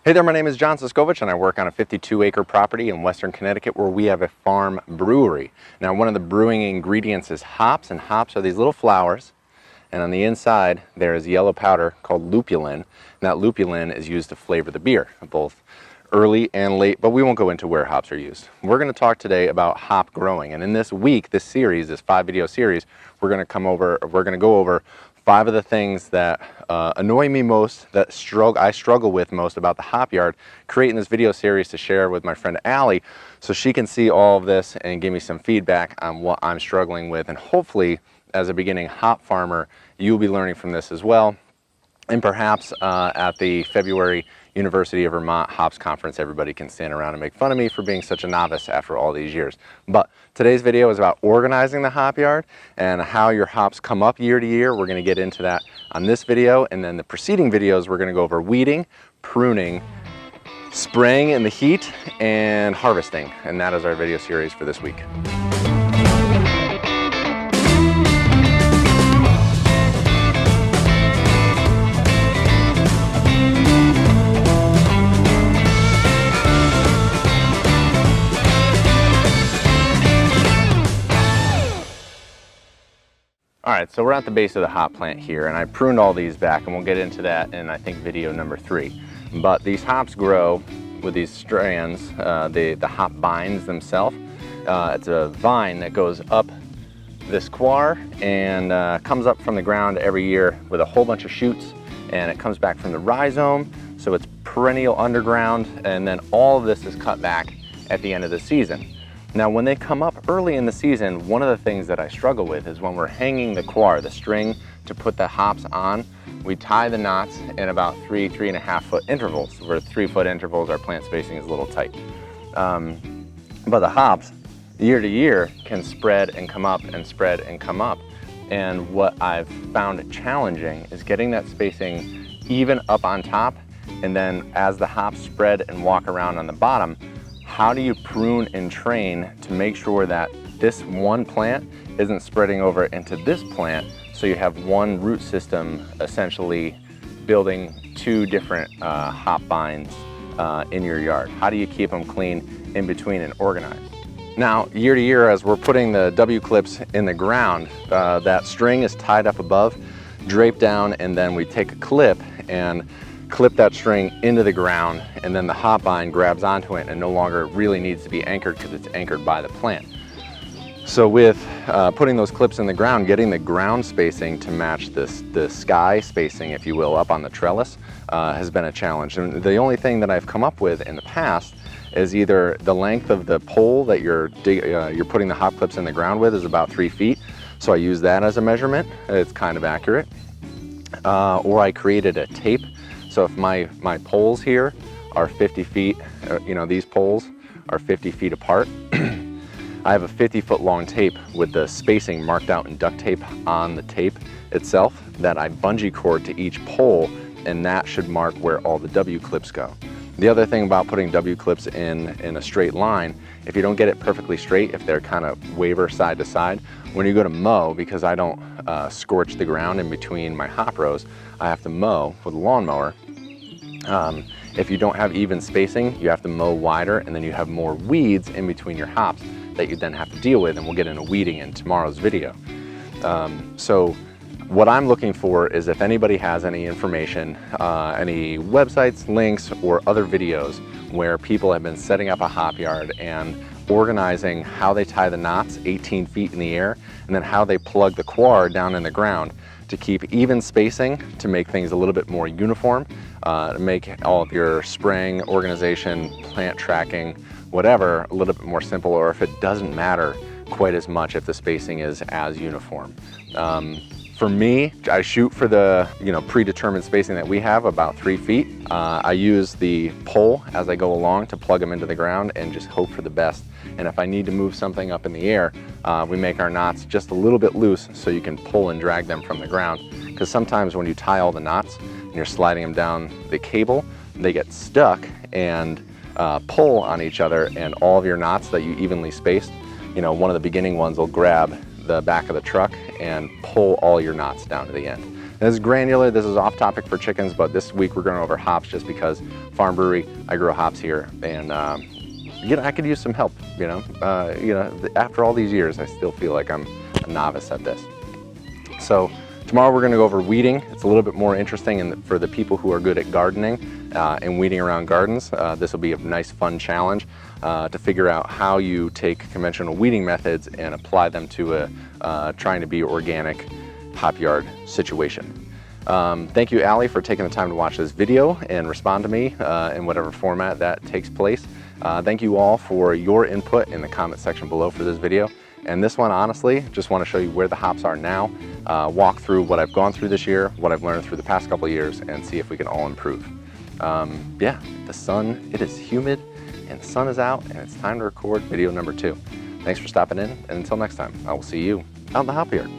Hey there, my name is John Soskovich and I work on a 52-acre property in Western Connecticut where we have a farm brewery. Now, one of the brewing ingredients is hops, and hops are these little flowers, and on the inside there is yellow powder called lupulin, and that lupulin is used to flavor the beer, both early and late, but we won't go into where hops are used. We're going to talk today about hop growing, and in this week, this series, this 5-video series, we're going to go over 5 of the things that annoy me most, that I struggle with most about the hop yard, creating this video series to share with my friend Allie so she can see all of this and give me some feedback on what I'm struggling with. And hopefully, as a beginning hop farmer, you'll be learning from this as well. And perhaps at the February University of Vermont Hops Conference, everybody can stand around and make fun of me for being such a novice after all these years. But today's video is about organizing the hop yard and how your hops come up year to year. We're going to get into that on this video, and then the preceding videos we're going to go over weeding, pruning, spraying in the heat, and harvesting. And that is our video series for this week. Alright, so we're at the base of the hop plant here, and I pruned all these back, and we'll get into that in, I think, video number 3. But these hops grow with these strands, the hop vines themselves. It's a vine that goes up this quar and comes up from the ground every year with a whole bunch of shoots, and it comes back from the rhizome, so it's perennial underground, and then all of this is cut back at the end of the season. Now, when they come up early in the season, one of the things that I struggle with is when we're hanging the quar, the string to put the hops on, we tie the knots in about 3.5 foot intervals. For 3 foot intervals, our plant spacing is a little tight. But the hops, year to year, can spread and come up and spread and come up. And what I've found challenging is getting that spacing even up on top, and then as the hops spread and walk around on the bottom, how do you prune and train to make sure that this one plant isn't spreading over into this plant, so you have one root system essentially building 2 different hop vines in your yard? How do you keep them clean in between and organized? Now, year to year, as we're putting the W-clips in the ground, that string is tied up above, draped down, and then we take a clip and clip that string into the ground, and then the hop vine grabs onto it and no longer really needs to be anchored because it's anchored by the plant. So with putting those clips in the ground, getting the ground spacing to match the sky spacing, if you will, up on the trellis has been a challenge. And the only thing that I've come up with in the past is either the length of the pole that you're putting the hop clips in the ground with is about 3 feet, so I use that as a measurement. It's kind of accurate. Or I created a tape. So if my poles here are 50 feet, these poles are 50 feet apart, I have a 50-foot long tape with the spacing marked out in duct tape on the tape itself that I bungee cord to each pole, and that should mark where all the W-clips go. The other thing about putting W-clips in a straight line, if you don't get it perfectly straight, if they're kind of waver side to side, when you go to mow, because I don't scorch the ground in between my hop rows, I have to mow with a lawnmower. If you don't have even spacing, you have to mow wider, and then you have more weeds in between your hops that you then have to deal with, and we'll get into weeding in tomorrow's video. So what I'm looking for is if anybody has any information, any websites, links, or other videos where people have been setting up a hop yard and organizing how they tie the knots 18 feet in the air, and then how they plug the quar down in the ground to keep even spacing, to make things a little bit more uniform, to make all of your spraying, organization, plant tracking, whatever, a little bit more simple, or if it doesn't matter quite as much if the spacing is as uniform. For me, I shoot for the predetermined spacing that we have, about 3 feet. I use the pole as I go along to plug them into the ground and just hope for the best. And if I need to move something up in the air, we make our knots just a little bit loose so you can pull and drag them from the ground. Because sometimes when you tie all the knots and you're sliding them down the cable, they get stuck and pull on each other, and all of your knots that you evenly spaced, one of the beginning ones will grab the back of the truck and pull all your knots down to the end. This is granular, this is off topic for chickens, but this week we're going over hops just because Farm Brewery, I grow hops here, and I could use some help, after all these years, I still feel like I'm a novice at this. So tomorrow we're going to go over weeding. It's a little bit more interesting, and for the people who are good at gardening and weeding around gardens, this will be a nice fun challenge to figure out how you take conventional weeding methods and apply them to trying to be organic hop yard situation. Thank you, Allie, for taking the time to watch this video and respond to me in whatever format that takes place. Thank you all for your input in the comment section below for this video. And this one, honestly, just want to show you where the hops are now, walk through what I've gone through this year, what I've learned through the past couple of years, and see if we can all improve. Yeah, the sun, it is humid, and the sun is out, and it's time to record video number 2. Thanks for stopping in, and until next time, I will see you out in the hop yard.